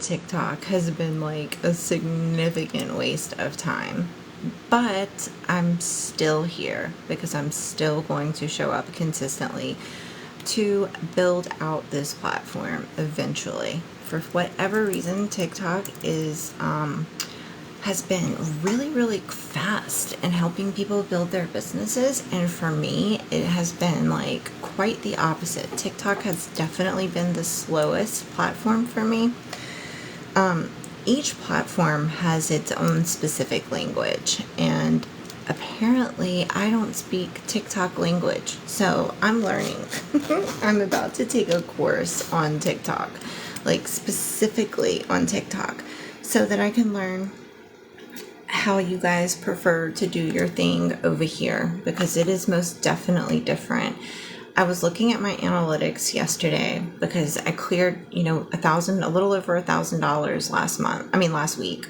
TikTok has been like a significant waste of time. But I'm still here because I'm still going to show up consistently to build out this platform eventually. For whatever reason, TikTok has been really fast in helping people build their businesses, and for me it has been like quite the opposite. TikTok has definitely been the slowest platform for me. Each platform has its own specific language, and apparently I don't speak TikTok language, so I'm learning. I'm about to take a course on TikTok, like specifically on TikTok, so that I can learn how you guys prefer to do your thing over here, because it is most definitely different. I was looking at my analytics yesterday because I cleared, a little over $1,000 last week.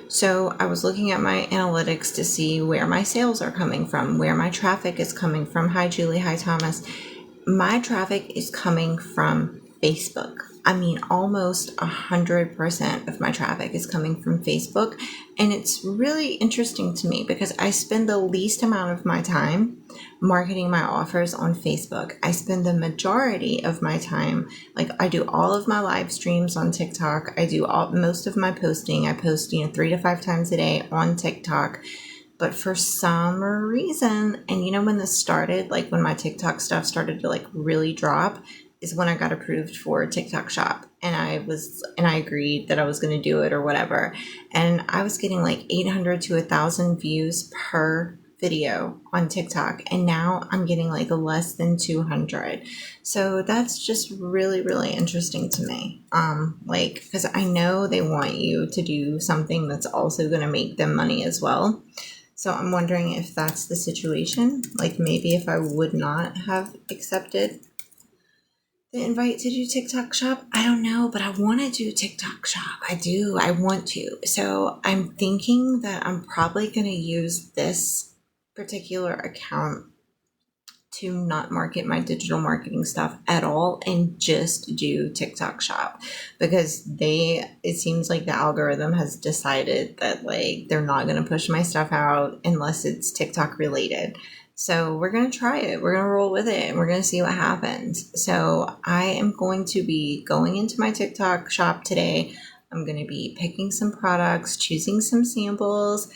So I was looking at my analytics to see where my sales are coming from, where my traffic is coming from. Hi, Julie. Hi, Thomas. My traffic is coming from Facebook. I mean, almost 100% of my traffic is coming from Facebook. And it's really interesting to me because I spend the least amount of my time marketing my offers on Facebook. I spend the majority of my time, like I do all of my live streams on TikTok. I do most of my posting. I post, 3 to 5 times a day on TikTok. But for some reason, and when this started, like when my TikTok stuff started to like really drop, is when I got approved for TikTok Shop, and I agreed that I was going to do it or whatever. And I was getting like 800 to 1,000 views per video on TikTok, and now I'm getting like less than 200. So that's just really interesting to me. Because I know they want you to do something that's also going to make them money as well. So I'm wondering if that's the situation. Like maybe if I would not have accepted the invite to do TikTok Shop, I don't know, but I want to do TikTok Shop. I want to. So I'm thinking that I'm probably going to use this particular account to not market my digital marketing stuff at all and just do TikTok Shop, because it seems like the algorithm has decided that like they're not going to push my stuff out unless it's TikTok related. So we're going to try it. We're going to roll with it and we're going to see what happens. So I am going to be going into my TikTok Shop today. I'm going to be picking some products, choosing some samples.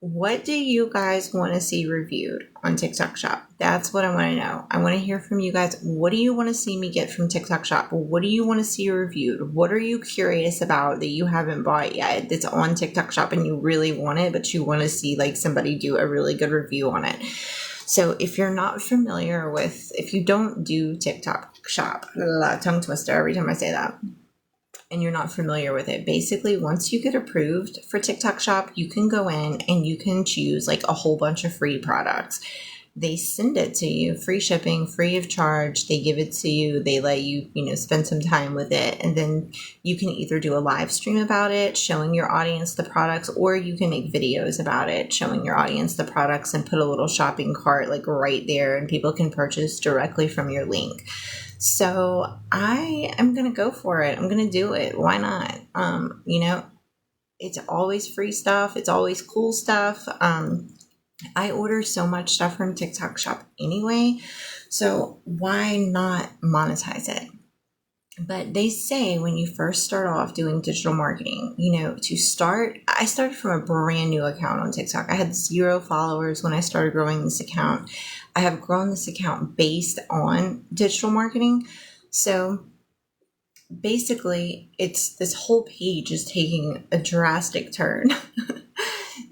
What do you guys want to see reviewed on TikTok Shop? That's what I want to know. I want to hear from you guys. What do you want to see me get from TikTok Shop? What do you want to see reviewed? What are you curious about that you haven't bought yet that's on TikTok Shop and you really want it, but you want to see like somebody do a really good review on it? So if you're not familiar with, if you don't do TikTok Shop, tongue twister every time I say that, and you're not familiar with it, basically once you get approved for TikTok Shop, you can go in and you can choose like a whole bunch of free products. They send it to you, free shipping, free of charge. They give it to you. They let you, spend some time with it. And then you can either do a live stream about it, showing your audience the products, or you can make videos about it, showing your audience the products and put a little shopping cart like right there and people can purchase directly from your link. So I am going to go for it. I'm going to do it. Why not? It's always free stuff. It's always cool stuff. I order so much stuff from TikTok Shop anyway, so why not monetize it? But they say when you first start off doing digital marketing, I started from a brand new account on TikTok. I had 0 followers when I started growing this account. I have grown this account based on digital marketing. So basically, this whole page is taking a drastic turn.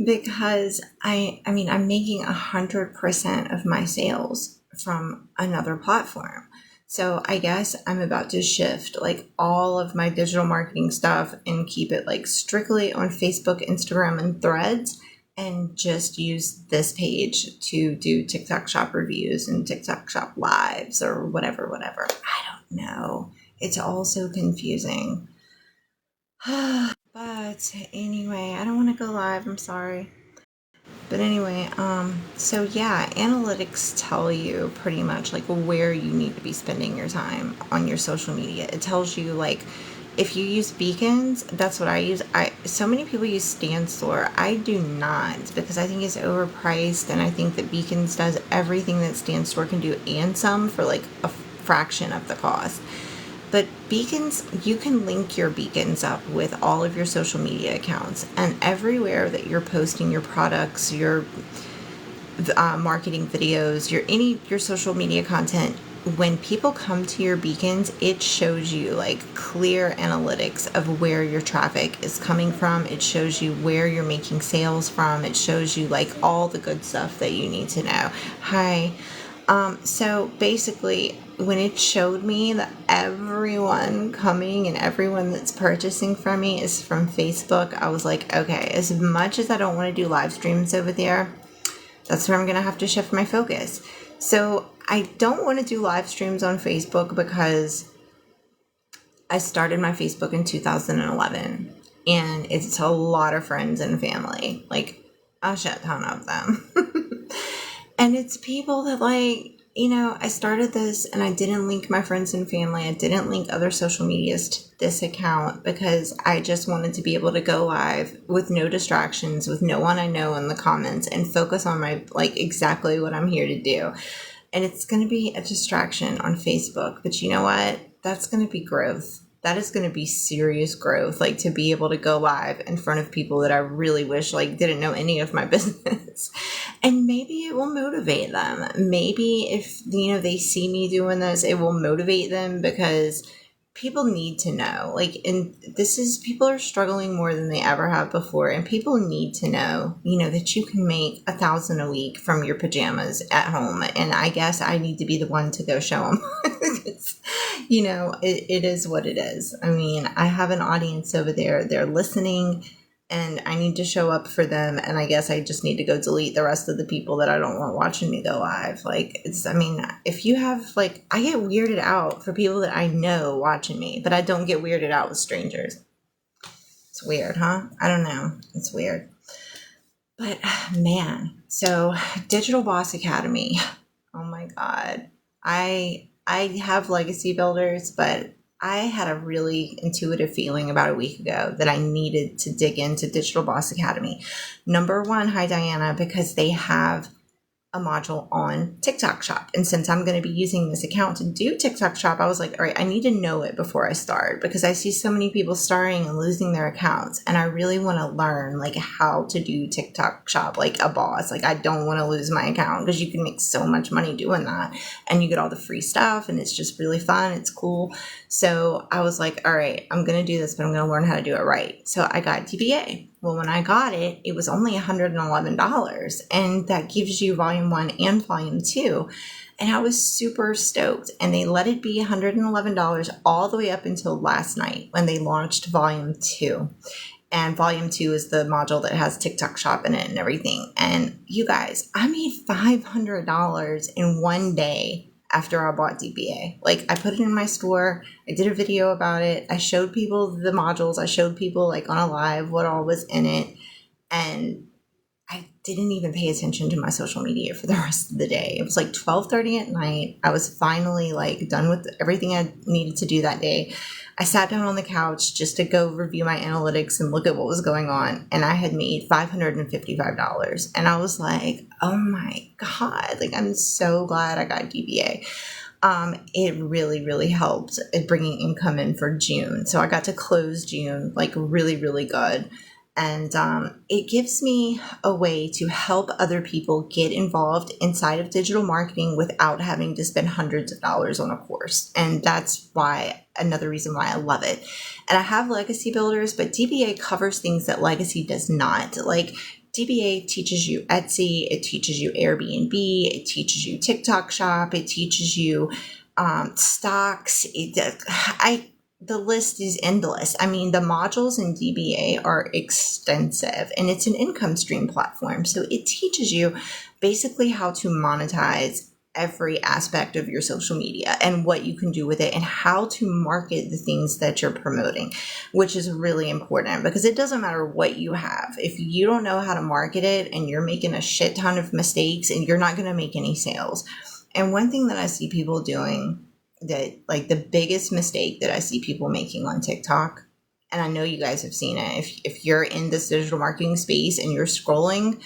Because I'm making 100% of my sales from another platform. So I guess I'm about to shift like all of my digital marketing stuff and keep it like strictly on Facebook, Instagram, and Threads, and just use this page to do TikTok Shop reviews and TikTok Shop lives or whatever. I don't know. It's all so confusing. But anyway, I don't want to go live. I'm sorry. But anyway, so yeah, analytics tell you pretty much like where you need to be spending your time on your social media. It tells you like If you use beacons, that's what I use. So many people use Stand Store. I do not, because I think it's overpriced, and I think that beacons does everything that Stand Store can do and some for like a fraction of the cost. But beacons, you can link your beacons up with all of your social media accounts, and everywhere that you're posting your products, your marketing videos, your social media content, when people come to your beacons, it shows you like clear analytics of where your traffic is coming from. It shows you where you're making sales from. It shows you like all the good stuff that you need to know. Hi. So basically, when it showed me that everyone coming and everyone that's purchasing from me is from Facebook, I was like, okay, as much as I don't want to do live streams over there, that's where I'm going to have to shift my focus. So I don't want to do live streams on Facebook because I started my Facebook in 2011, and it's a lot of friends and family, like a shit ton of them. And it's people that like, I started this and I didn't link my friends and family. I didn't link other social medias to this account because I just wanted to be able to go live with no distractions, with no one I know in the comments, and focus on my, like, exactly what I'm here to do. And it's going to be a distraction on Facebook, but you know what? That's going to be growth. That is going to be serious growth, like to be able to go live in front of people that I really wish like didn't know any of my business. And maybe it will motivate them. Maybe if, they see me doing this, it will motivate them, because people need to know, like, and people are struggling more than they ever have before. And people need to know, that you can make $1,000 a week from your pajamas at home. And I guess I need to be the one to go show them. It is what it is. I mean, I have an audience over there. They're listening, and I need to show up for them. And I guess I just need to go delete the rest of the people that I don't want watching me go live. Like, if you have, like, I get weirded out for people that I know watching me, but I don't get weirded out with strangers. It's weird, huh? I don't know. It's weird. But man, so Digital Boss Academy. Oh my God. I have legacy builders, but I had a really intuitive feeling about a week ago that I needed to dig into Digital Boss Academy. Number one, hi Diana, because they have a module on TikTok Shop. And since I'm going to be using this account to do TikTok Shop, I was like, all right, I need to know it before I start, because I see so many people starting and losing their accounts. And I really want to learn like how to do TikTok Shop like a boss. Like, I don't want to lose my account, because you can make so much money doing that, and you get all the free stuff, and it's just really fun. It's cool. So I was like, all right, I'm going to do this, but I'm going to learn how to do it right. So I got DBA. Well, when I got it, it was only $111, and that gives you volume 1 and volume 2. And I was super stoked, and they let it be $111 all the way up until last night when they launched volume 2. And volume 2 is the module that has TikTok Shop in it and everything. And you guys, I made $500 in one day after I bought DBA. Like, I put it in my store. I did a video about it. I showed people the modules. I showed people like on a live what all was in it. And I didn't even pay attention to my social media for the rest of the day. It was like 12:30 at night. I was finally like done with everything I needed to do that day. I sat down on the couch just to go review my analytics and look at what was going on. And I had made $555. And I was like, oh my God, like, I'm so glad I got DBA. It really, really helped at bringing income in for June. So I got to close June like really, really good. And it gives me a way to help other people get involved inside of digital marketing without having to spend hundreds of dollars on a course. And that's another reason why I love it. And I have legacy builders, but DBA covers things that legacy does not. Like, DBA teaches you Etsy, it teaches you Airbnb, it teaches you TikTok Shop, it teaches you stocks. The list is endless. I mean, the modules in DBA are extensive, and it's an income stream platform. So it teaches you basically how to monetize every aspect of your social media and what you can do with it, and how to market the things that you're promoting, which is really important, because it doesn't matter what you have. If you don't know how to market it and you're making a shit ton of mistakes, and you're not going to make any sales. And one thing that I see people doing that like the biggest mistake that I see people making on TikTok, and I know you guys have seen it. If you're in this digital marketing space and you're scrolling,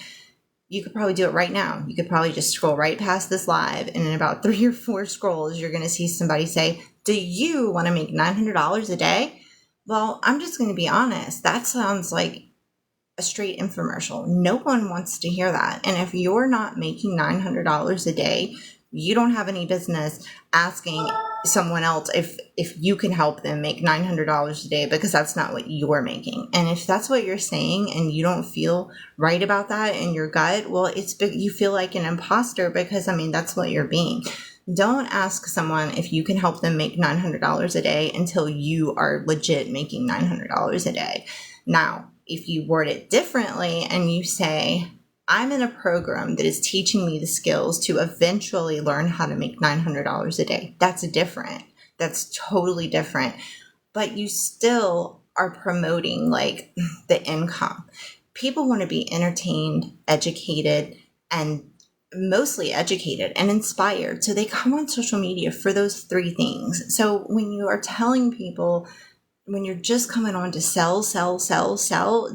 you could probably do it right now. You could probably just scroll right past this live, and in about 3 or 4 scrolls, you're going to see somebody say, "Do you want to make $900 a day?" Well, I'm just going to be honest. That sounds like a straight infomercial. No one wants to hear that. And if you're not making $900 a day, you don't have any business asking someone else if you can help them make $900 a day, because that's not what you're making. And if that's what you're saying and you don't feel right about that in your gut, well, you feel like an imposter, because I mean, that's what you're being. Don't ask someone if you can help them make $900 a day until you are legit making $900 a day. Now, if you word it differently and you say, I'm in a program that is teaching me the skills to eventually learn how to make $900 a day, that's different. That's totally different. But you still are promoting like the income. People want to be entertained, educated, and mostly educated and inspired. So they come on social media for those 3 things. So when you are telling people, when you're just coming on to sell,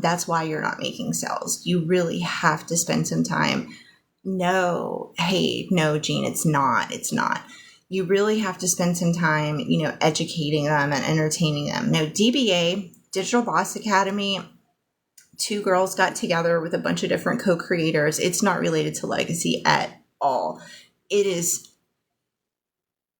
that's why you're not making sales. You really have to spend some time. No, Gene, it's not. You really have to spend some time, educating them and entertaining them. No, DBA, Digital Boss Academy, 2 girls got together with a bunch of different co-creators. It's not related to legacy at all. It is,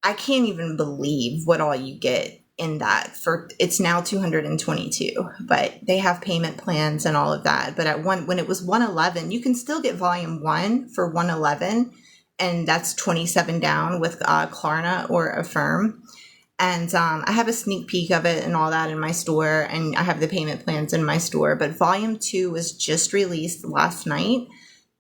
I can't even believe what all you get in that. It's now 222, but they have payment plans and all of that. But when it was 111, you can still get volume 1 for 111, and that's 27 down with Klarna or Affirm. And I have a sneak peek of it and all that in my store, and I have the payment plans in my store. But volume 2 was just released last night,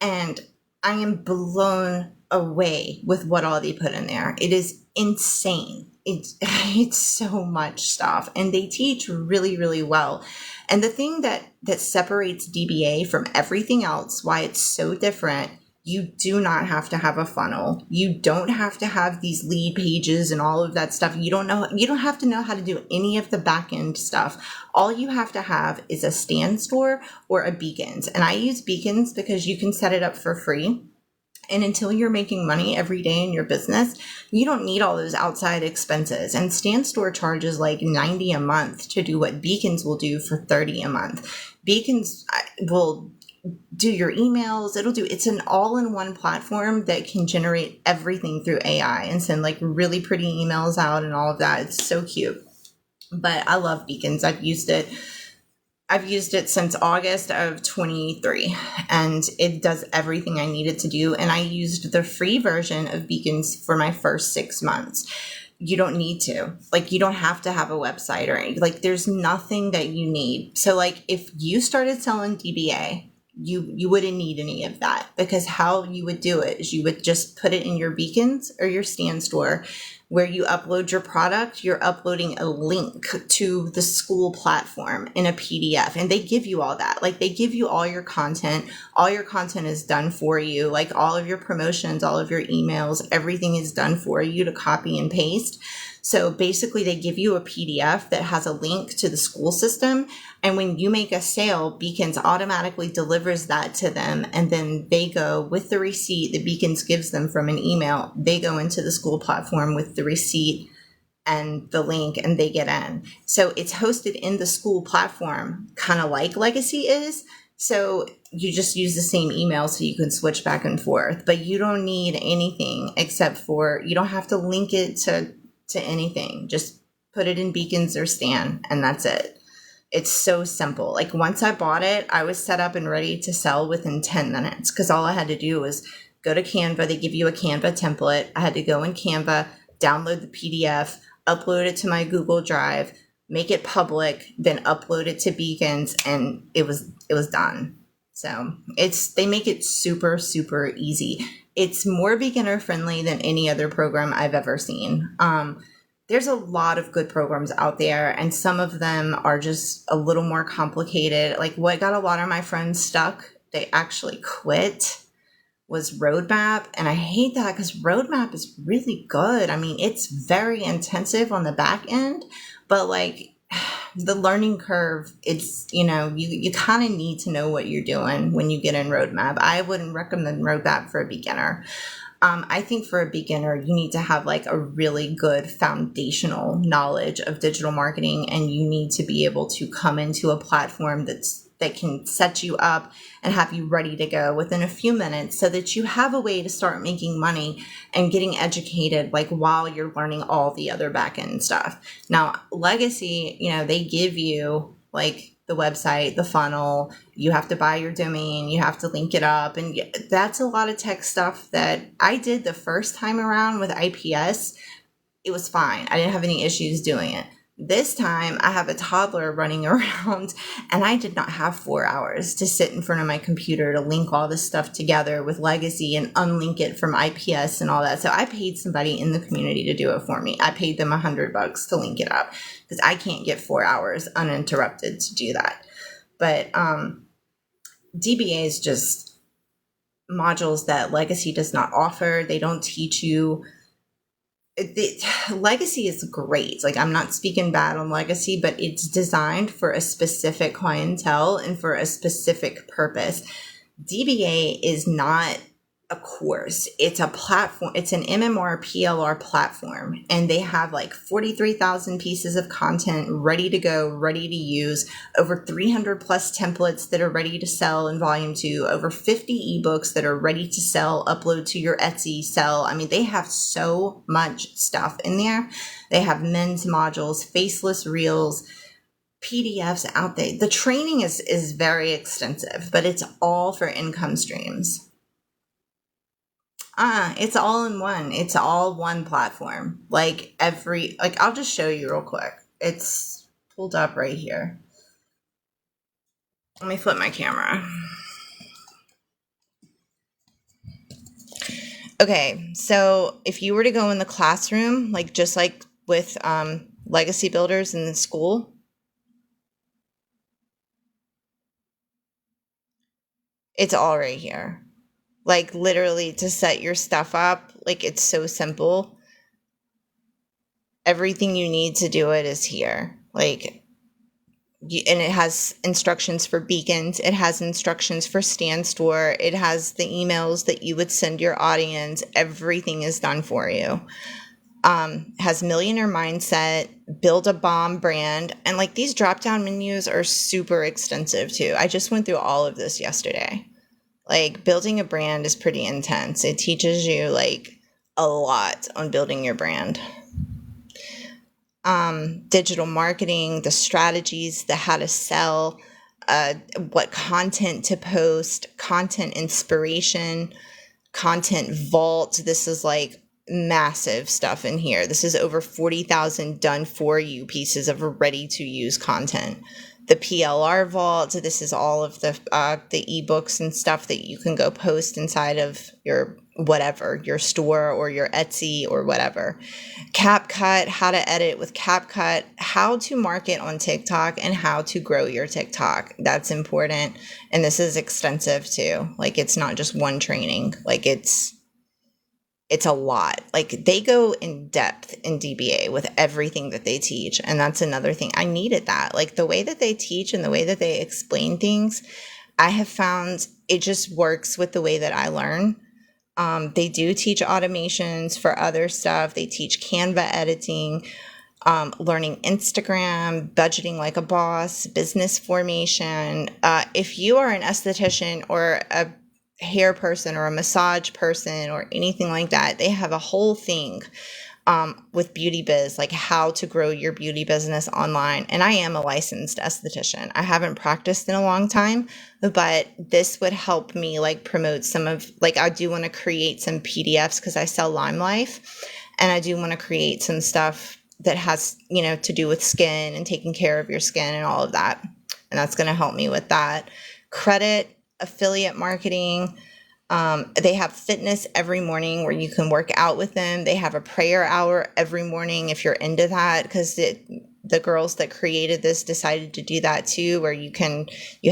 and I am blown away with what all they put in there. It is insane. It's so much stuff, and they teach really, really well. And the thing that separates DBA from everything else, why it's so different, you do not have to have a funnel. You don't have to have these lead pages and all of that stuff. You don't have to know how to do any of the back end stuff. All you have to have is a stand store or a Beacons. And I use Beacons because you can set it up for free. And until you're making money every day in your business, you don't need all those outside expenses. And Stand Store charges like $90 a month to do what Beacons will do for $30 a month. Beacons will do your emails. It's an all-in-one platform that can generate everything through AI and send like really pretty emails out and all of that. It's so cute. But I love Beacons. I've used it since August of 23, and it does everything I need it to do. And I used the free version of Beacons for my first 6 months. You don't need to. Like, you don't have to have a website or anything. Like, there's nothing that you need. So, like, if you started selling DBA, you wouldn't need any of that, because how you would do it is you would just put it in your Beacons or your Stand Store. Where you upload your product, you're uploading a link to the school platform in a PDF, and they give you all that. Like, they give you all your content. All your content is done for you. Like, all of your promotions, all of your emails, everything is done for you to copy and paste. So basically they give you a PDF that has a link to the school system. And when you make a sale, Beacons automatically delivers that to them. And then they go with the receipt that Beacons gives them from an email. They go into the school platform with the receipt and the link, and they get in. So it's hosted in the school platform, kind of like Legacy is. So you just use the same email so you can switch back and forth. But you don't need anything except for, you don't have to link it to anything. Just put it in Beacons or Stan, and that's it. It's so simple. Like, once I bought it, I was set up and ready to sell within 10 minutes, because all I had to do was go to Canva. They give you a Canva template. I had to go in Canva, download the PDF, upload it to my Google Drive, make it public, then upload it to Beacons, and it was done. So they make it super, super easy. It's more beginner friendly than any other program I've ever seen. There's a lot of good programs out there, and some of them are just a little more complicated. Like, what got a lot of my friends stuck, they actually quit, was Roadmap. And I hate that because Roadmap is really good. I mean, it's very intensive on the back end, but like the learning curve, it's, you kind of need to know what you're doing when you get in Roadmap. I wouldn't recommend Roadmap for a beginner. I think for a beginner, you need to have like a really good foundational knowledge of digital marketing, and you need to be able to come into a platform that can set you up and have you ready to go within a few minutes so that you have a way to start making money and getting educated like while you're learning all the other back end stuff. Now, Legacy, they give you like the website, the funnel, you have to buy your domain, you have to link it up. And that's a lot of tech stuff that I did the first time around with IPS. It was fine. I didn't have any issues doing it. This time I have a toddler running around and I did not have 4 hours to sit in front of my computer to link all this stuff together with Legacy and unlink it from IPS and all that. So I paid somebody in the community to do it for me. I paid them $100 to link it up because I can't get 4 hours uninterrupted to do that. But DBA is just modules that Legacy does not offer. They don't teach you. Legacy is great. Like, I'm not speaking bad on Legacy, but it's designed for a specific clientele and for a specific purpose. DBA is not a course. It's a platform. It's an MMR PLR platform, and they have like 43,000 pieces of content ready to go, ready to use, over 300 plus templates that are ready to sell in volume 2, over 50 ebooks that are ready to sell, upload to your Etsy, sell. I mean, they have so much stuff in there. They have men's modules, faceless reels, PDFs out there. The training is very extensive, but it's all for income streams. It's all in one. It's all one platform. I'll just show you real quick. It's pulled up right here. Let me flip my camera. Okay, so if you were to go in the classroom, just like with legacy builders in the school, it's all right here. Like, literally, to set your stuff up, it's so simple. Everything you need to do it is here. And it has instructions for beacons. It has instructions for Stand Store. It has the emails that you would send your audience. Everything is done for you. Has Millionaire Mindset, Build a Bomb Brand. And these drop-down menus are super extensive too. I just went through all of this yesterday. Building a brand is pretty intense. It teaches you a lot on building your brand. Digital marketing, the strategies, the how to sell, what content to post, content inspiration, content vault. This is massive stuff in here. This is over 40,000 done for you pieces of ready to use content. The PLR vault. This is all of the ebooks and stuff that you can go post inside of your whatever, your store or your Etsy or whatever. CapCut, how to edit with CapCut, how to market on TikTok and how to grow your TikTok. That's important. And this is extensive too. It's not just one training. It's a lot. They go in depth in DBA with everything that they teach. And that's another thing. I needed that. The way that they teach and the way that they explain things, I have found it just works with the way that I learn. They do teach automations for other stuff. They teach Canva editing, learning Instagram, budgeting like a boss, business formation. If you are an esthetician or a hair person or a massage person or anything like that, they have a whole thing with Beauty Biz, how to grow your beauty business online. And I am a licensed esthetician. I haven't practiced in a long time, but this would help me promote some of, I do want to create some PDFs because I sell Lime Life, and I do want to create some stuff that has, to do with skin and taking care of your skin and all of that. And that's going to help me with that. Credit, affiliate marketing. They have fitness every morning where you can work out with them. They have a prayer hour every morning if you're into that, because the girls that created this decided to do that too, where you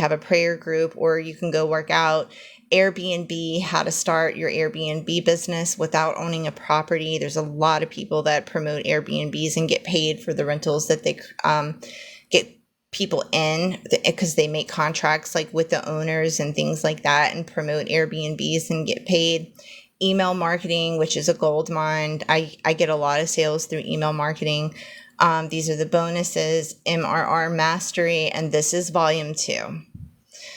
have a prayer group or you can go work out. Airbnb, how to start your Airbnb business without owning a property. There's a lot of people that promote Airbnbs and get paid for the rentals that they get people in, because they make contracts like with the owners and things like that and promote Airbnbs and get paid. Email marketing, which is a gold mine. I get a lot of sales through email marketing. These are the bonuses, MRR mastery, and this is volume 2.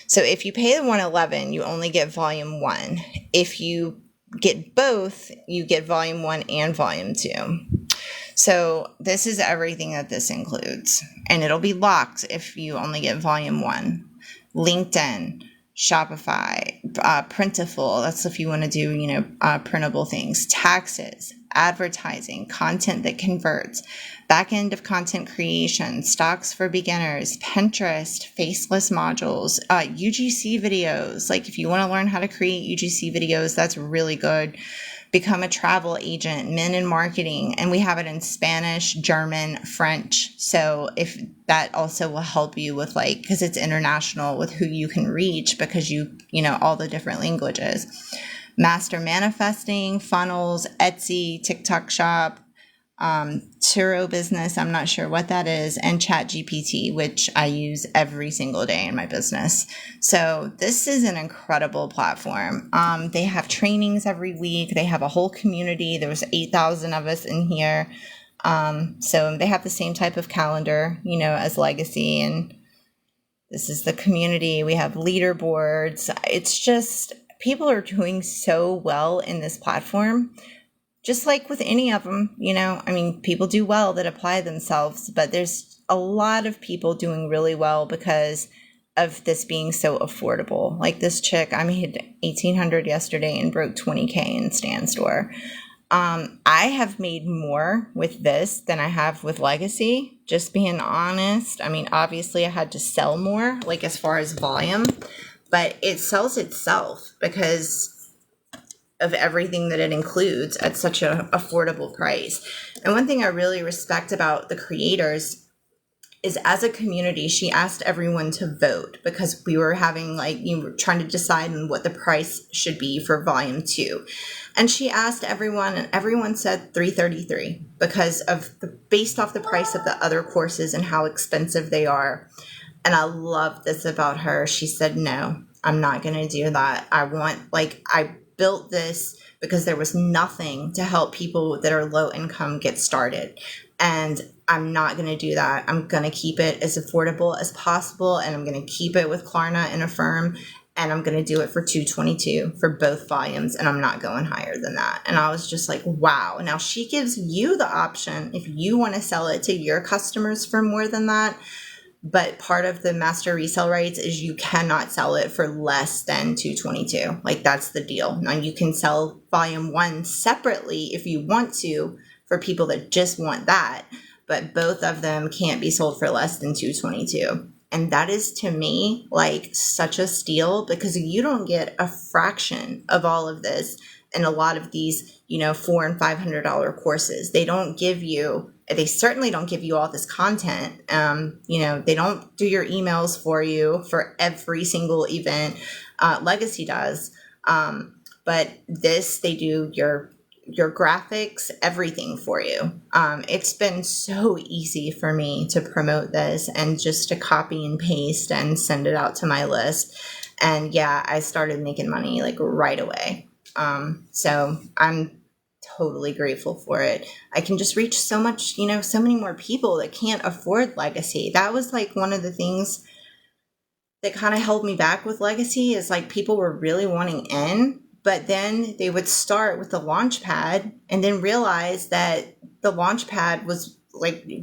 So if you pay the 111, you only get volume 1. If you get both, you get volume 1 and volume 2. So this is everything that this includes. And it'll be locked if you only get volume 1. LinkedIn, Shopify, Printful. That's if you want to do, printable things. Taxes, advertising, content that converts, back end of content creation, stocks for beginners, Pinterest, faceless modules, UGC videos. Like if you want to learn how to create UGC videos, that's really good. Become a travel agent, men in marketing, and we have it in Spanish, German, French. So if that also will help you with because it's international with who you can reach, because all the different languages. Master manifesting, funnels, Etsy, TikTok shop, Turo business, I'm not sure what that is, and ChatGPT, which I use every single day in my business. So this is an incredible platform. They have trainings every week. They have a whole community. There's 8,000 of us in here. So they have the same type of calendar, as Legacy, and this is the community. We have leaderboards. It's just, people are doing so well in this platform. Just like with any of them, people do well that apply themselves, but there's a lot of people doing really well because of this being so affordable. Like this chick, I made $1,800 yesterday and broke $20K in Stan Store. I have made more with this than I have with Legacy, just being honest. Obviously I had to sell more, as far as volume, but it sells itself because of everything that it includes at such an affordable price. And one thing I really respect about the creators is, as a community, she asked everyone to vote, because we were having trying to decide on what the price should be for volume 2. And she asked everyone, and everyone said $333 because of based off the price of the other courses and how expensive they are. And I love this about her. She said, no, I'm not going to do that. I built this because there was nothing to help people that are low income get started. And I'm not going to do that. I'm going to keep it as affordable as possible. And I'm going to keep it with Klarna and Affirm. And I'm going to do it for $222 for both volumes. And I'm not going higher than that. And I was just like, wow. Now she gives you the option if you want to sell it to your customers for more than that. But part of the master resale rights is you cannot sell it for less than $222. That's the deal. Now you can sell volume 1 separately if you want to, for people that just want that. But both of them can't be sold for less than $222. And that is, to me, such a steal, because you don't get a fraction of all of this in a lot of these, $400 and $500 courses. They certainly don't give you all this content. They don't do your emails for you for every single event. Legacy does. But this, they do your graphics, everything for you. It's been so easy for me to promote this and just to copy and paste and send it out to my list. And yeah, I started making money right away. So I'm totally grateful for it. I can just reach so much, so many more people that can't afford Legacy. That was one of the things that kind of held me back with Legacy, is people were really wanting in, but then they would start with the launch pad and then realize that the launch pad was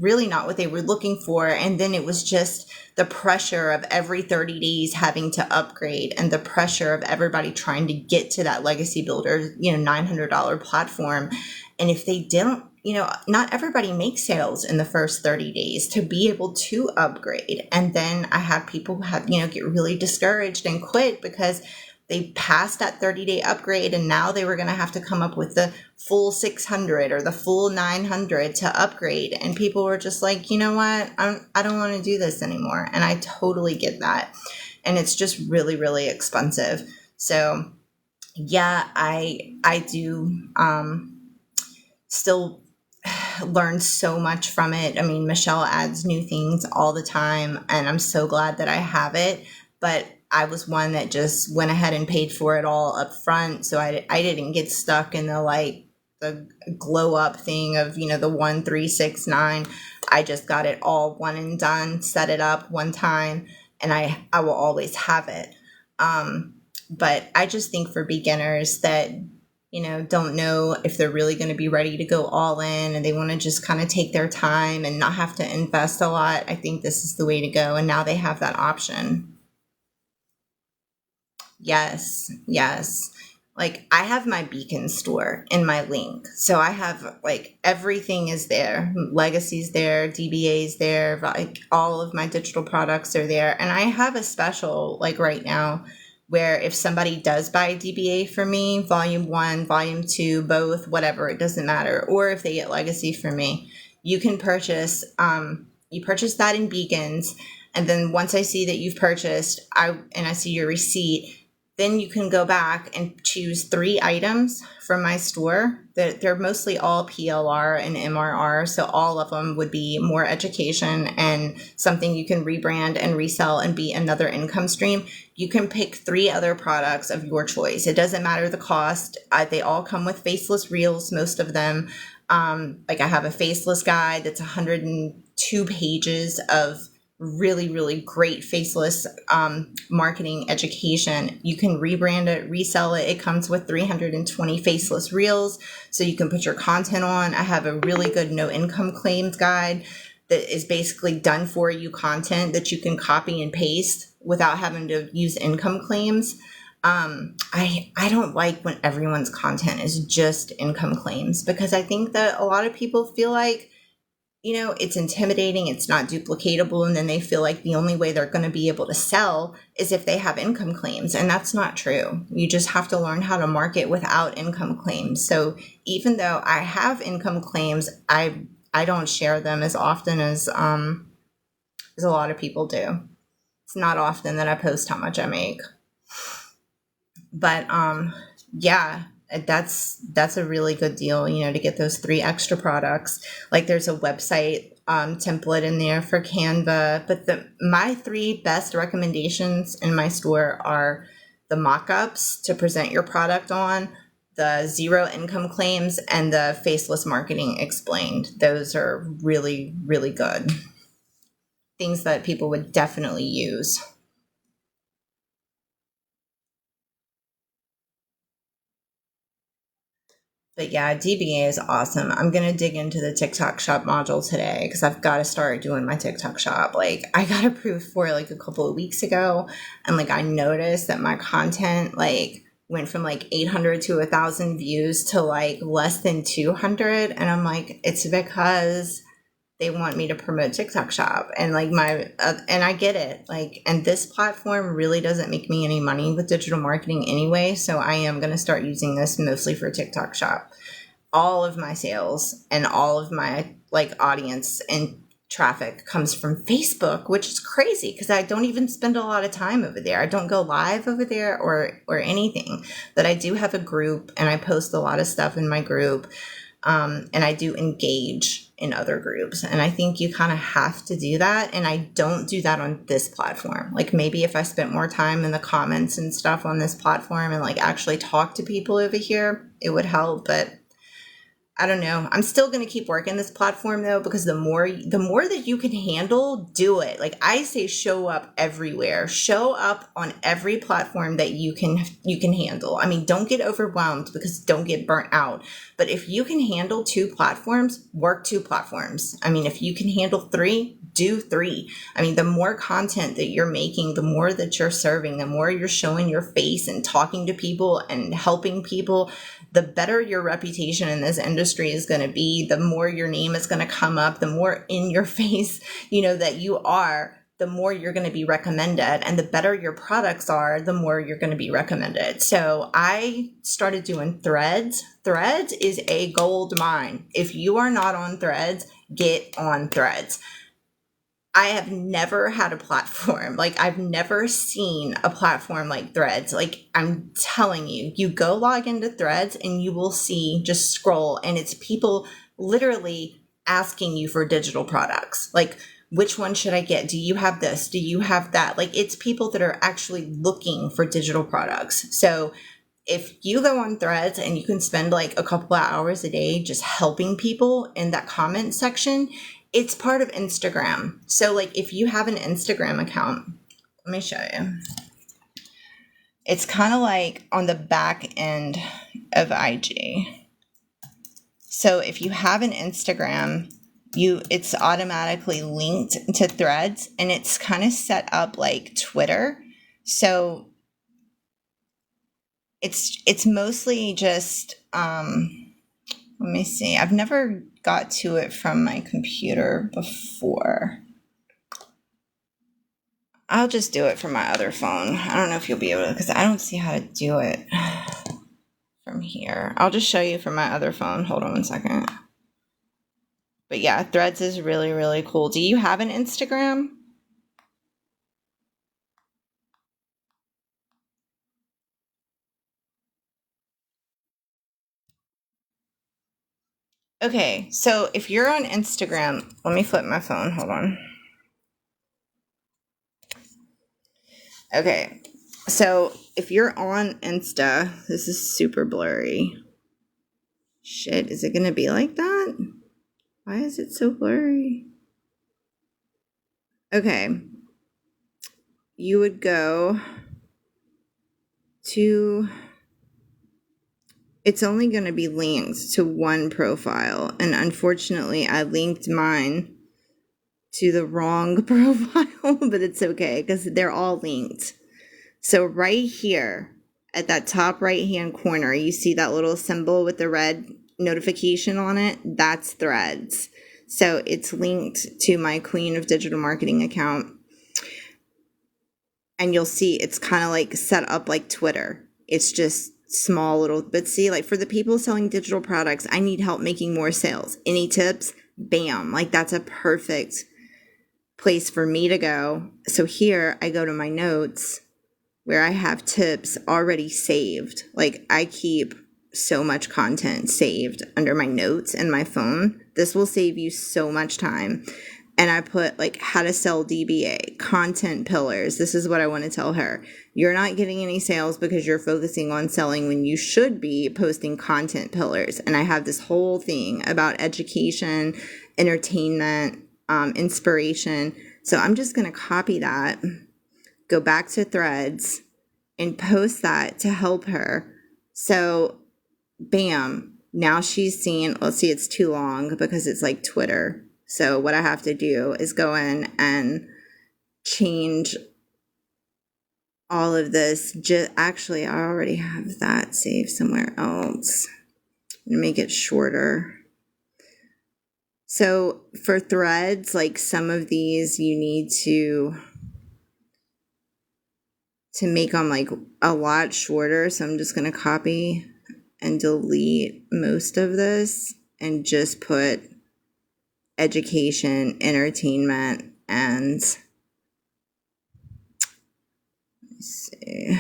really not what they were looking for. And then it was just the pressure of every 30 days having to upgrade, and the pressure of everybody trying to get to that Legacy Builder, $900 platform. And if they didn't, not everybody makes sales in the first 30 days to be able to upgrade. And then I had people get really discouraged and quit because they passed that 30-day upgrade, and now they were going to have to come up with the full 600 or the full 900 to upgrade. And people were just like, you know what? I don't want to do this anymore. And I totally get that. And it's just really, really expensive. So yeah, I do still learn so much from it. I mean, Michelle adds new things all the time, and I'm so glad that I have it. But I was one that just went ahead and paid for it all up front, so I didn't get stuck in the glow up thing of, the 1369. I just got it all one and done, set it up one time, and I will always have it. But I just think for beginners that don't know if they're really going to be ready to go all in, and they want to just kind of take their time and not have to invest a lot, I think this is the way to go. And now they have that option. Yes, yes. Like, I have my Beacon store in my link. So I have, like, everything is there. Legacy's there, DBA's there, like all of my digital products are there. And I have a special, like, right now, where if somebody does buy a DBA for me, volume 1, volume 2, both, whatever, it doesn't matter, or if they get Legacy from me, you can purchase you purchase that in Beacons, and then once I see that you've purchased, I see your receipt, then you can go back and choose 3 items from my store. They're mostly all PLR and MRR, so all of them would be more education and something you can rebrand and resell and be another income stream. You can pick 3 other products of your choice. It doesn't matter the cost. They all come with faceless reels, most of them. Like, I have a faceless guide that's 102 pages of really, really great faceless marketing education. You can rebrand it, resell it. It comes with 320 faceless reels, so you can put your content on. I have a really good no income claims guide that is basically done for you content that you can copy and paste without having to use income claims. I don't like when everyone's content is just income claims, because I think that a lot of people feel like, it's intimidating, it's not duplicatable, and then they feel like the only way they're going to be able to sell is if they have income claims, and that's not true. You just have to learn how to market without income claims. So even though I have income claims, I don't share them as often as a lot of people do. It's not often that I post how much I make. But yeah, that's a really good deal, to get those 3 extra products. Like, there's a website template in there for Canva, but my 3 best recommendations in my store are the mock-ups to present your product on, the 0 income claims, and the faceless marketing explained. Those are really, really good things that people would definitely use. But yeah, DBA is awesome. I'm going to dig into the TikTok shop module today, because I've got to start doing my TikTok shop. Like, I got approved for it like a couple of weeks ago. And like, I noticed that my content like went from like 800 to 1,000 views to like less than 200. And I'm like, it's because they want me to promote TikTok shop, and like and I get it. Like, and this platform really doesn't make me any money with digital marketing anyway. So I am going to start using this mostly for TikTok shop. All of my sales and all of my like audience and traffic comes from Facebook, which is crazy because I don't even spend a lot of time over there. I don't go live over there or anything, but I do have a group and I post a lot of stuff in my group. And I do engage in other groups. And I think you kind of have to do that. And I don't do that on this platform. Like, maybe if I spent more time in the comments and stuff on this platform and like actually talk to people over here, it would help. But I don't know. I'm still going to keep working this platform though, because the more that you can handle, do it. Like, I say, show up everywhere. Show up on every platform that you can handle. I mean, don't get overwhelmed, because don't get burnt out. But if you can handle 2 platforms, work 2 platforms. I mean, if you can handle 3, do 3. I mean, the more content that you're making, the more that you're serving, the more you're showing your face and talking to people and helping people, the better your reputation in this industry is going to be, the more your name is going to come up, the more in your face, that you are, the more you're going to be recommended, and the better your products are, the more you're going to be recommended. So I started doing Threads. Threads is a gold mine. If you are not on Threads, get on Threads. I have never had a platform. Like, I've never seen a platform like Threads. Like, I'm telling you, you go log into Threads and you will see, just scroll, and it's people literally asking you for digital products. Like, which one should I get? Do you have this? Do you have that? Like, it's people that are actually looking for digital products. So if you go on Threads and you can spend like a couple of hours a day just helping people in that comment section, it's part of Instagram. So like if you have an Instagram account, let me show you. It's kind of like on the back end of IG. So if you have an Instagram, it's automatically linked to Threads, and it's kind of set up like Twitter. So it's mostly just let me see. I've never got to it from my computer before. I'll just do it from my other phone. I don't know if you'll be able to, because I don't see how to do it from here. I'll just show you from my other phone. Hold on one second. But yeah, Threads is really, really cool. Do you have an Instagram? Okay, so if you're on Instagram, let me flip my phone. Hold on. Okay, so if you're on Insta, this is super blurry. Shit, is it gonna be like that? Why is it so blurry? Okay, you would go to, it's only going to be linked to one profile, and unfortunately I linked mine to the wrong profile, but it's okay because they're all linked. So right here at that top right hand corner, you see that little symbol with the red notification on it? That's Threads. So it's linked to my Queen of Digital Marketing account. And you'll see it's kind of like set up like Twitter. It's just small little, but see, like for the people selling digital products, I need help making more sales. Any tips? Bam. Like that's a perfect place for me to go. So here I go to my notes where I have tips already saved. Like I keep so much content saved under my notes in my phone. This will save you so much time. And I put like how to sell DBA, content pillars. This is what I want to tell her. You're not getting any sales because you're focusing on selling when you should be posting content pillars. And I have this whole thing about education, entertainment, inspiration. So I'm just going to copy that, go back to Threads, and post that to help her. So bam, now she's seen, let's see, it's too long because it's like Twitter. So what I have to do is go in and change all of this. Actually, I already have that saved somewhere else. I'm gonna make it shorter. So for Threads, like some of these you need to make them like a lot shorter. So I'm just gonna copy and delete most of this and just put education, entertainment, and let's see.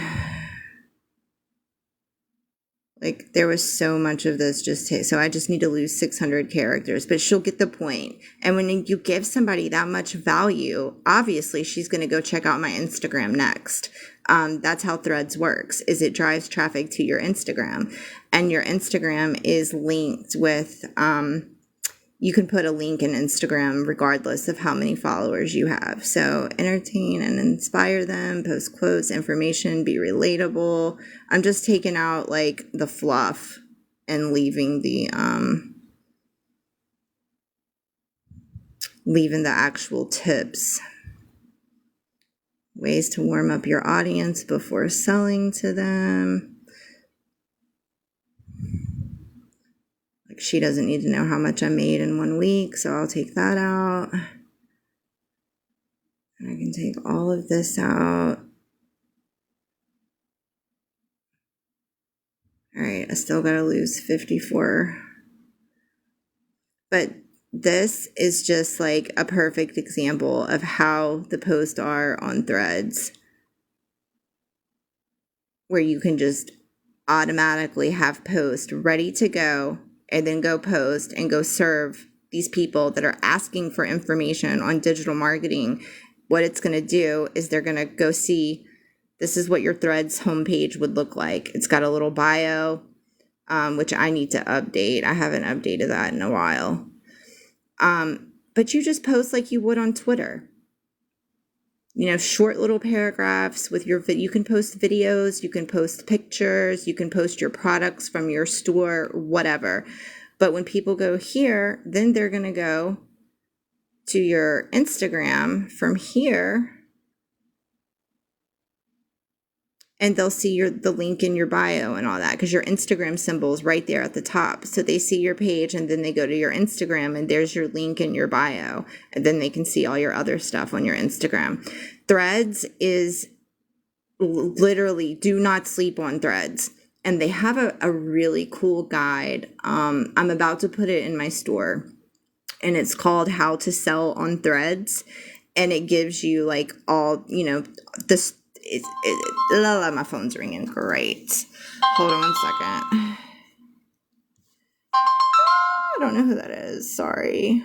Like there was so much of this so I just need to lose 600 characters, but she'll get the point. And when you give somebody that much value, obviously she's going to go check out my Instagram next. That's how Threads works, is it drives traffic to your Instagram, and your Instagram is linked with, you can put a link in Instagram regardless of how many followers you have. So entertain and inspire them, post quotes, information, be relatable. I'm just taking out like the fluff and leaving the actual tips. Ways to warm up your audience before selling to them. Like she doesn't need to know how much I made in 1 week, so I'll take that out. And I can take all of this out. All right, I still got to lose 54. But this is just like a perfect example of how the posts are on Threads, where you can just automatically have post ready to go and then go post and go serve these people that are asking for information on digital marketing. What it's going to do is they're going to go see, this is what your Threads homepage would look like. It's got a little bio, which I need to update. I haven't updated that in a while. But you just post like you would on Twitter. Short little paragraphs with your you can post videos, you can post pictures, you can post your products from your store, whatever. But when people go here, then they're going to go to your Instagram from here, and they'll see the link in your bio and all that, because your Instagram symbol is right there at the top. So they see your page and then they go to your Instagram and there's your link in your bio, and then they can see all your other stuff on your Instagram. Threads is literally, do not sleep on Threads. And they have a really cool guide. I'm about to put it in my store, and it's called How to Sell on Threads. And it gives you like all, this. My phone's ringing. Great. Hold on 1 second. I don't know who that is. Sorry.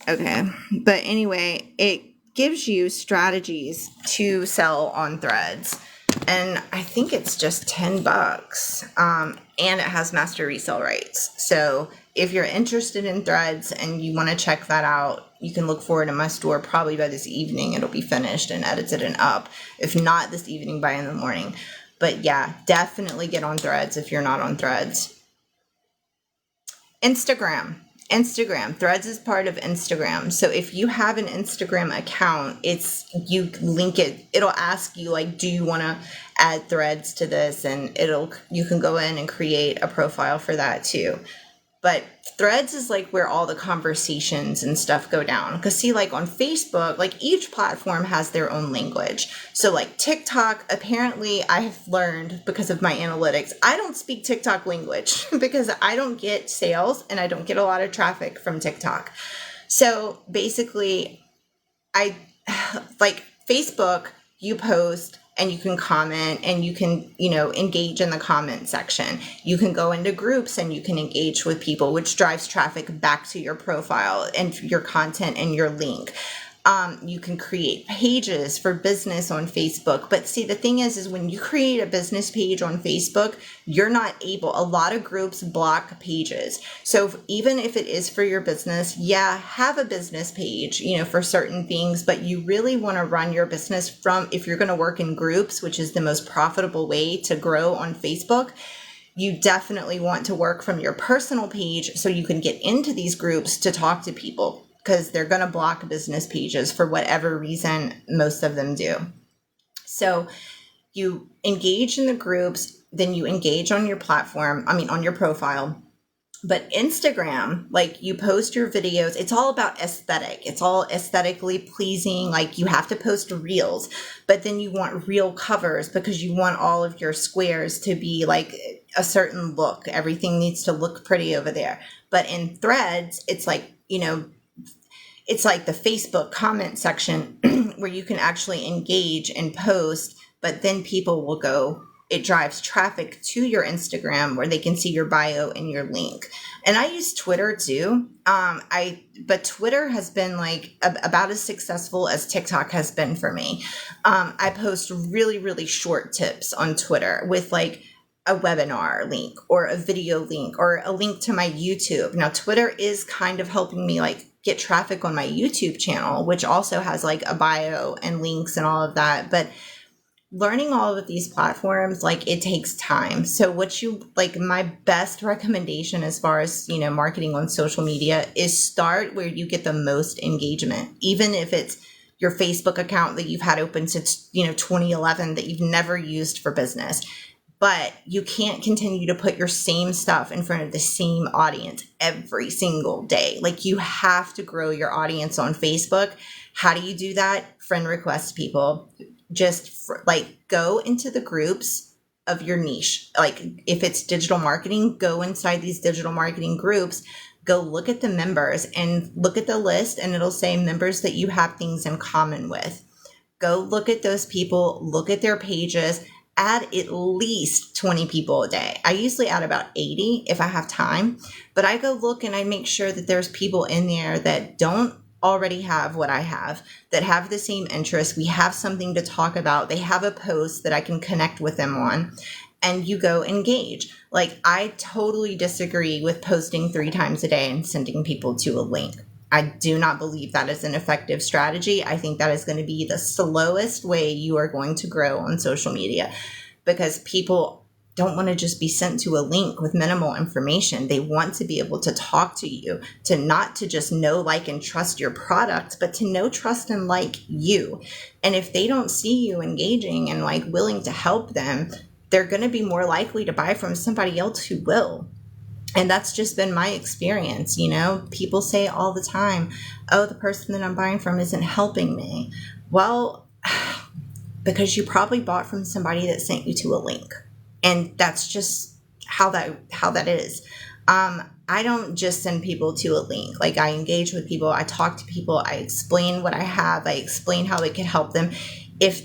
Okay. But anyway, it gives you strategies to sell on Threads. And I think it's just $10. And it has master resale rights. So if you're interested in Threads and you want to check that out, you can look for it in my store. Probably by this evening it'll be finished and edited and up. If not this evening, by in the morning. But yeah, definitely get on Threads if you're not on Threads. Instagram. Threads is part of Instagram. So if you have an Instagram account, you link it. It'll ask you like, do you want to add Threads to this? And you can go in and create a profile for that too. But Threads is like where all the conversations and stuff go down. Because see, like on Facebook, like each platform has their own language. So like TikTok, apparently I have learned because of my analytics, I don't speak TikTok language because I don't get sales and I don't get a lot of traffic from TikTok. So basically, I like Facebook, you post and you can comment and you can, engage in the comment section. You can go into groups and you can engage with people, which drives traffic back to your profile and your content and your link. You can create pages for business on Facebook. But see, the thing is when you create a business page on Facebook, you're not able, a lot of groups block pages. So even if it is for your business, have a business page, for certain things, but you really want to run your business if you're going to work in groups, which is the most profitable way to grow on Facebook. You definitely want to work from your personal page so you can get into these groups to talk to people, because they're going to block business pages for whatever reason. Most of them do. So you engage in the groups, then you engage on your platform, on your profile. But Instagram, like you post your videos, it's all about aesthetic. It's all aesthetically pleasing. Like you have to post reels, but then you want reel covers because you want all of your squares to be like a certain look. Everything needs to look pretty over there. But in Threads, it's like, it's like the Facebook comment section where you can actually engage and post, but then people will go, it drives traffic to your Instagram where they can see your bio and your link. And I use Twitter too. But Twitter has been like about as successful as TikTok has been for me. I post really, really short tips on Twitter with like a webinar link or a video link or a link to my YouTube. Now, Twitter is kind of helping me like get traffic on my YouTube channel, which also has like a bio and links and all of that. But learning all of these platforms, like it takes time. So my best recommendation as far as, marketing on social media is start where you get the most engagement, even if it's your Facebook account that you've had open since, 2011 that you've never used for business. But you can't continue to put your same stuff in front of the same audience every single day. Like you have to grow your audience on Facebook. How do you do that? Friend request people. Just go into the groups of your niche. Like if it's digital marketing, go inside these digital marketing groups, go look at the members and look at the list, and it'll say members that you have things in common with. Go look at those people, look at their pages, add at least 20 people a day. I usually add about 80 if I have time, but I go look and I make sure that there's people in there that don't already have what I have, that have the same interests. We have something to talk about. They have a post that I can connect with them on, and you go engage. Like, I totally disagree with posting 3 times a day and sending people to a link. I do not believe that is an effective strategy. I think that is going to be the slowest way you are going to grow on social media, because people don't want to just be sent to a link with minimal information. They want to be able to talk to you, to not to just know, like, and trust your product, but to know, trust, and like you. And if they don't see you engaging and like willing to help them, they're going to be more likely to buy from somebody else who will. And that's just been my experience. You know, people say all the time, oh, the person that I'm buying from isn't helping me. Well, because you probably bought from somebody that sent you to a link. And that's just how that is. I don't just send people to a link. Like, I engage with people. I talk to people. I explain what I have. I explain how it can help them. If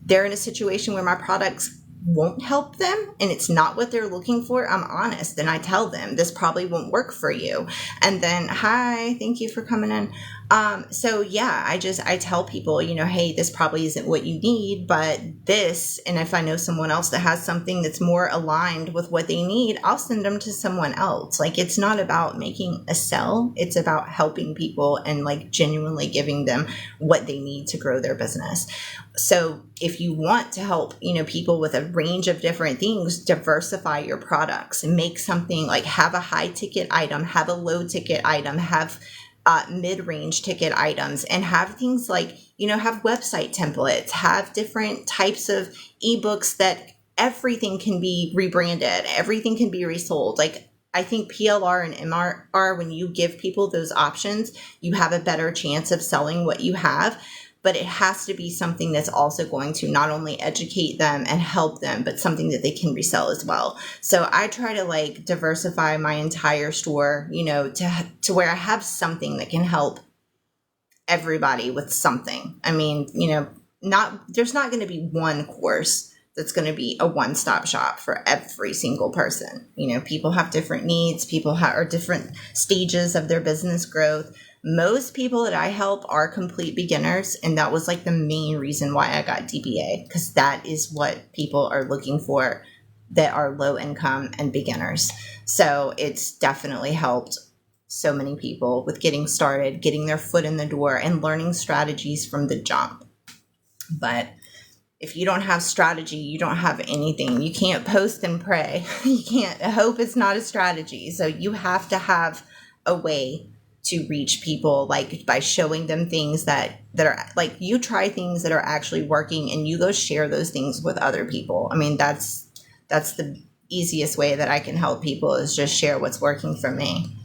they're in a situation where my products won't help them and it's not what they're looking for, I'm honest and I tell them this probably won't work for you. And then, hi, thank you for coming in. So yeah, I tell people, you know, hey, this probably isn't what you need, but this, and if I know someone else that has something that's more aligned with what they need, I'll send them to someone else. Like, it's not about making a sell. It's about helping people and like genuinely giving them what they need to grow their business. So if you want to help, you know, people with a range of different things, diversify your products and make something like, have a high ticket item, have a low ticket item, have mid-range ticket items, and have things like, you know, have website templates, have different types of ebooks that everything can be rebranded, everything can be resold. Like, I think PLR and MRR, when you give people those options, you have a better chance of selling what you have. But it has to be something that's also going to not only educate them and help them, but something that they can resell as well. So I try to like diversify my entire store, you know, to where I have something that can help everybody with something. I mean, you know, there's not going to be one course that's going to be a one-stop shop for every single person. You know, people have different needs. People are different stages of their business growth. Most people that I help are complete beginners, and that was like the main reason why I got DBA, because that is what people are looking for that are low income and beginners. So it's definitely helped so many people with getting started, getting their foot in the door, and learning strategies from the jump. But if you don't have strategy, you don't have anything. You can't post and pray. You can't hope. It's not a strategy. So you have to have a way to reach people, like by showing them things that are like, you try things that are actually working and you go share those things with other people. I mean, that's the easiest way that I can help people, is just share what's working for me.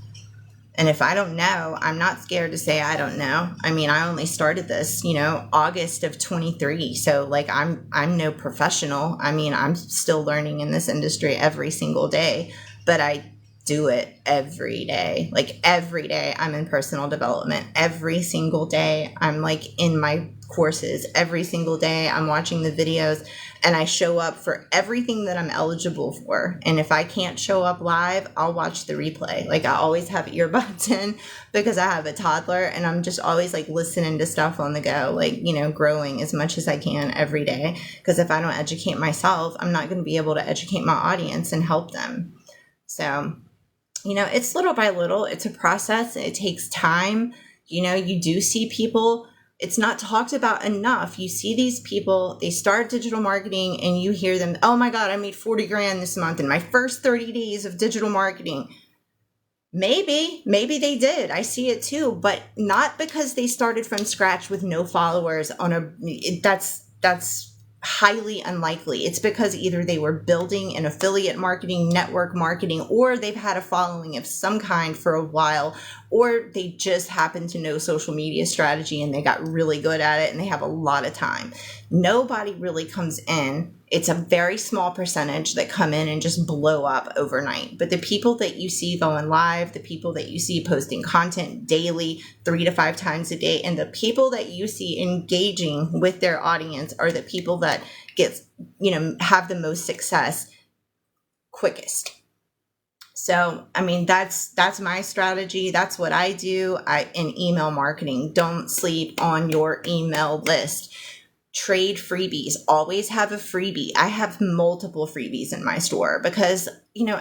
And if I don't know, I'm not scared to say I don't know. I mean, I only started this, you know, August of 23. So like, I'm no professional. I mean, I'm still learning in this industry every single day, but I do it every day. Like, every day I'm in personal development. Every single day I'm like in my courses. Every single day I'm watching the videos, and I show up for everything that I'm eligible for. And if I can't show up live, I'll watch the replay. Like, I always have earbuds in because I have a toddler, and I'm just always like listening to stuff on the go, like, you know, growing as much as I can every day. Because if I don't educate myself, I'm not going to be able to educate my audience and help them. So, you know, it's little by little. It's a process. It takes time. You know, you do see people. It's not talked about enough. You see these people, they start digital marketing, and you hear them, oh my God, I made 40 grand this month in my first 30 days of digital marketing. Maybe they did. I see it too, but not because they started from scratch with no followers on that's highly unlikely. It's because either they were building an affiliate marketing, network marketing, or they've had a following of some kind for a while, or they just happen to know social media strategy and they got really good at it and they have a lot of time. Nobody really comes in. It's a very small percentage that come in and just blow up overnight. But the people that you see going live, the people that you see posting content daily, 3 to 5 times a day, and the people that you see engaging with their audience are the people that have the most success quickest. So, I mean, that's my strategy. That's what I do in email marketing. Don't sleep on your email list. Trade freebies. Always have a freebie. I have multiple freebies in my store because,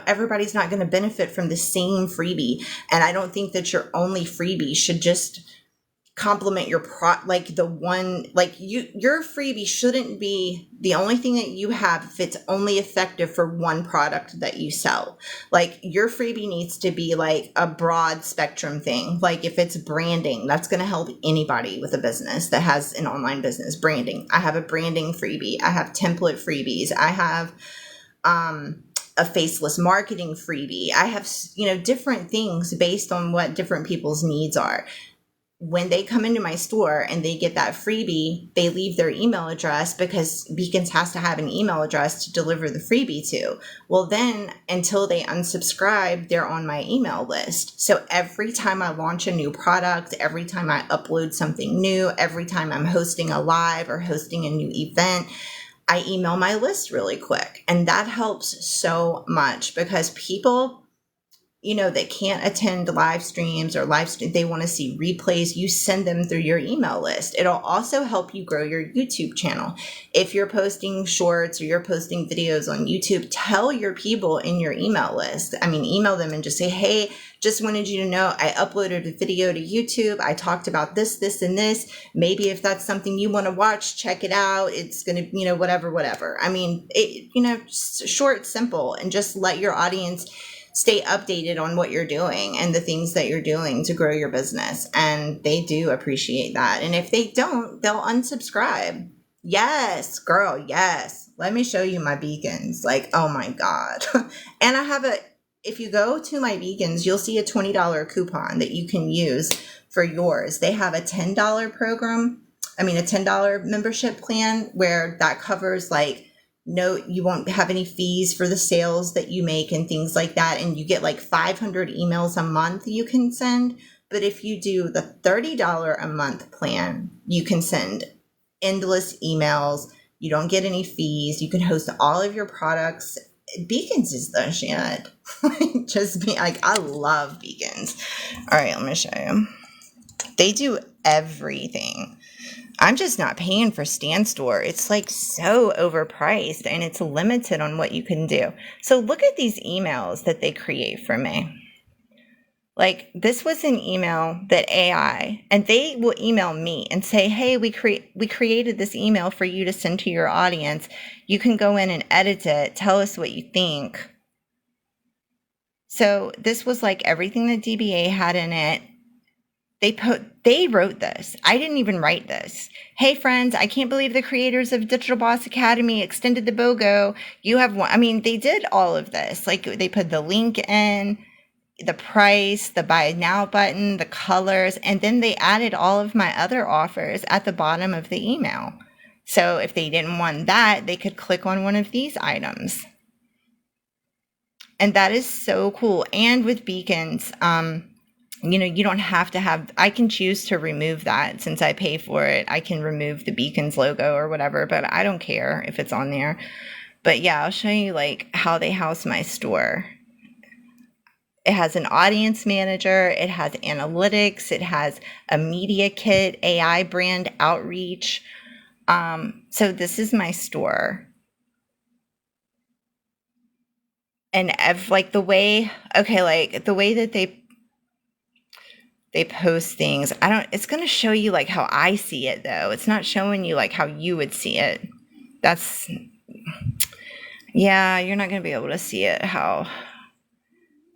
everybody's not going to benefit from the same freebie. And I don't think that your only freebie should just complement your your freebie shouldn't be the only thing that you have if it's only effective for one product that you sell. Like, your freebie needs to be like a broad spectrum thing. Like, if it's branding, that's going to help anybody with a business that has an online business. Branding, I have a branding freebie. I have template freebies. I have a faceless marketing freebie. I have different things based on what different people's needs are. When they come into my store and they get that freebie, they leave their email address because Beacons has to have an email address to deliver the freebie to. Well, then until they unsubscribe, they're on my email list. So every time I launch a new product, every time I upload something new, every time I'm hosting a live or hosting a new event, I email my list really quick. And that helps so much because people that can't attend live streams they want to see replays, you send them through your email list. It'll also help you grow your YouTube channel. If you're posting shorts or you're posting videos on YouTube, tell your people in your email list. Email them and just say, hey, just wanted you to know I uploaded a video to YouTube. I talked about this, this, and this. Maybe if that's something you want to watch, check it out. It's going to, whatever. Short, simple, and just let your audience stay updated on what you're doing and the things that you're doing to grow your business. And they do appreciate that. And if they don't, they'll unsubscribe. Yes, girl, yes. Let me show you my beacons. Like, oh my God. And if you go to my beacons, you'll see a $20 coupon that you can use for yours. They have a $10 $10 membership plan where that covers no, you won't have any fees for the sales that you make and things like that. And you get 500 emails a month you can send. But if you do the $30 a month plan, you can send endless emails. You don't get any fees. You can host all of your products. Beacons is the shit. I love Beacons. All right, let me show you. They do everything. I'm just not paying for Stan Store. It's so overpriced and it's limited on what you can do. So look at these emails that they create for me. This was an email that AI, and they will email me and say, hey, we created this email for you to send to your audience. You can go in and edit it. Tell us what you think. So this was everything that DBA had in it. They wrote this. I didn't even write this. Hey friends, I can't believe the creators of Digital Boss Academy extended the BOGO. You have one. They did all of this. They put the link in, the price, the buy now button, the colors, and then they added all of my other offers at the bottom of the email. So if they didn't want that, they could click on one of these items. And that is so cool. And with Beacons, you don't have to have, I can choose to remove that since I pay for it. I can remove the Beacons logo or whatever, but I don't care if it's on there. But yeah, I'll show you how they house my store. It has an audience manager. It has analytics. It has a media kit, AI brand outreach. So this is my store. And the way that they post things. It's going to show you how I see it though. It's not showing you how you would see it. You're not going to be able to see it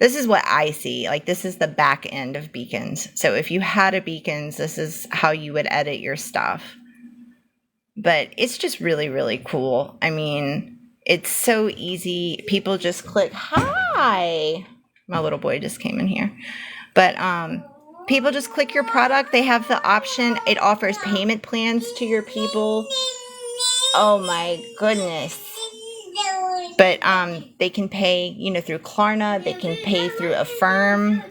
this is what I see. This is the back end of Beacons. So if you had a Beacons, this is how you would edit your stuff. But it's just really, really cool. I mean, it's so easy. People just click, hi. My little boy just came in here. But people just click your product. They have the option. It offers payment plans to your people. Oh my goodness. But they can pay, through Klarna. They can pay through Affirm.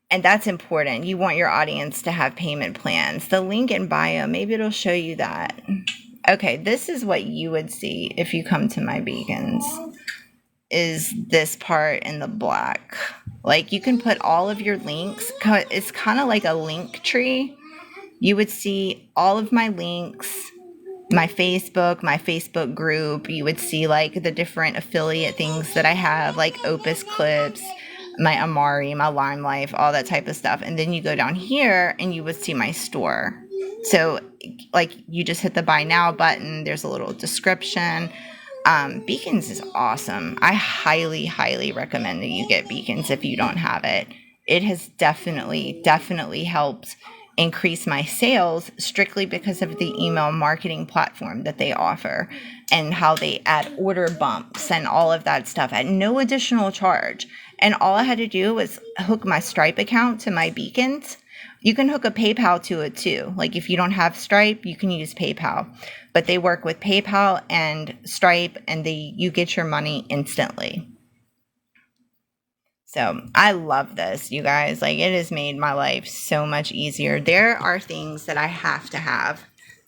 And that's important. You want your audience to have payment plans. The link in bio, maybe it'll show you that. Okay, this is what you would see if you come to my beacons, is this part in the black. Like, you can put all of your links. It's kind of like a link tree. You would see all of my links, my Facebook group. You would see like the different affiliate things that I have, like Opus Clips, my Amari, my Lime Life, all that type of stuff. And then you go down here and you would see my store. So like, you just hit the buy now button. There's a little description. Beacons is awesome. I highly, highly recommend that you get Beacons if you don't have it. It has definitely helped increase my sales strictly because of the email marketing platform that they offer and how they add order bumps and all of that stuff at no additional charge. And all I had to do was hook my Stripe account to my Beacons. You can hook a PayPal to it too. Like, if you don't have Stripe, you can use PayPal. But they work with PayPal and Stripe, and you get your money instantly. So I love this, you guys. Like, it has made my life so much easier. There are things that I have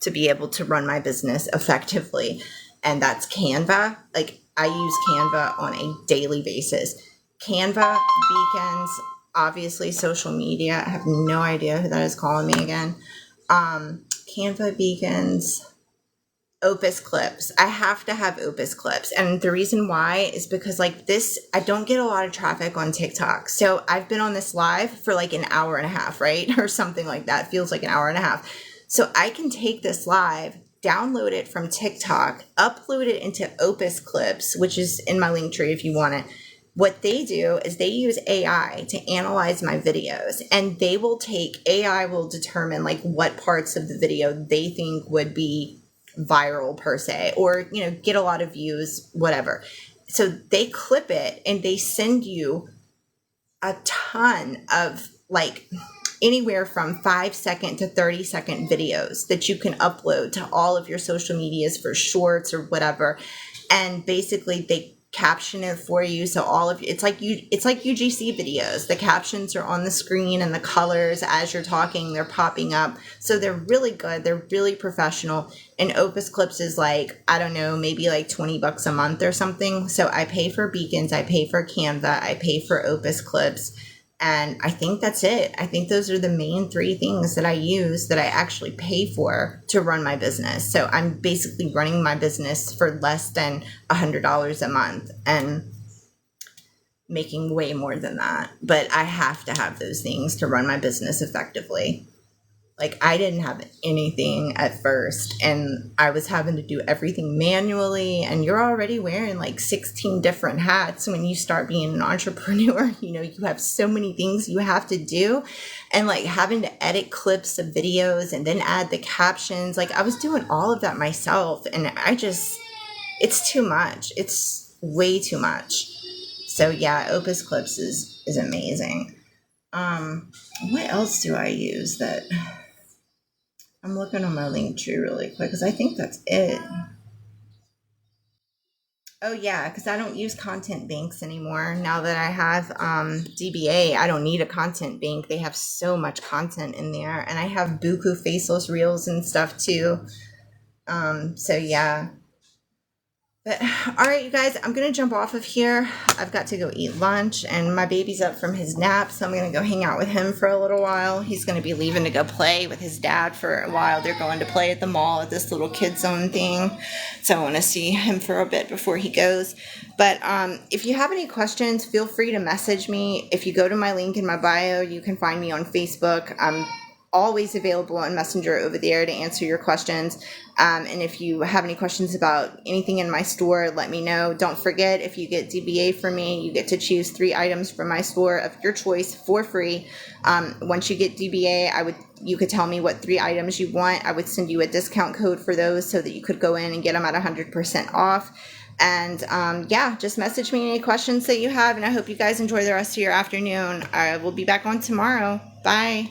to be able to run my business effectively. And that's Canva. Like, I use Canva on a daily basis. Canva, Beacons, obviously social media. I have no idea who that is calling me again. Canva, Beacons, Opus Clips. I have to have Opus Clips. And the reason why is because like this, I don't get a lot of traffic on TikTok. So I've been on this live for like an hour and a half, right? Or something like that. It feels like an hour and a half. So I can take this live, download it from TikTok, upload it into Opus Clips, which is in my link tree if you want it. What they do is they use AI to analyze my videos, and AI will determine like what parts of the video they think would be viral per se, or, get a lot of views, whatever. So they clip it and they send you a ton of like anywhere from 5-second to 30-second videos that you can upload to all of your social medias for shorts or whatever. And basically they caption it for you. So it's like UGC videos. The captions are on the screen and the colors as you're talking, they're popping up. So they're really good. They're really professional. And Opus Clips is like, I don't know, maybe like $20 a month or something. So I pay for Beacons, I pay for Canva, I pay for Opus Clips. And I think that's it. I think those are the main 3 things that I use that I actually pay for to run my business. So I'm basically running my business for less than $100 a month and making way more than that. But I have to have those things to run my business effectively. Like, I didn't have anything at first, and I was having to do everything manually, and you're already wearing like 16 different hats when you start being an entrepreneur. You have so many things you have to do, and like having to edit clips of videos and then add the captions. Like, I was doing all of that myself, and it's too much. It's way too much. So yeah, Opus Clips is amazing. What else do I use that... I'm looking on my link tree really quick because I think that's it. Oh yeah, because I don't use content banks anymore. Now that I have DBA, I don't need a content bank. They have so much content in there. And I have buku faceless reels and stuff too. So yeah. But all right, you guys, I'm going to jump off of here. I've got to go eat lunch, and my baby's up from his nap, so I'm going to go hang out with him for a little while. He's going to be leaving to go play with his dad for a while. They're going to play at the mall at this little kid zone thing, so I want to see him for a bit before he goes. But if you have any questions, feel free to message me. If you go to my link in my bio, you can find me on Facebook. always available on Messenger over there to answer your questions. And if you have any questions about anything in my store, let me know. Don't forget, if you get DBA from me, you get to choose 3 items from my store of your choice for free. Once you get DBA, you could tell me what 3 items you want. I would send you a discount code for those so that you could go in and get them at 100% off. And yeah, just message me any questions that you have. And I hope you guys enjoy the rest of your afternoon. I will be back on tomorrow. Bye.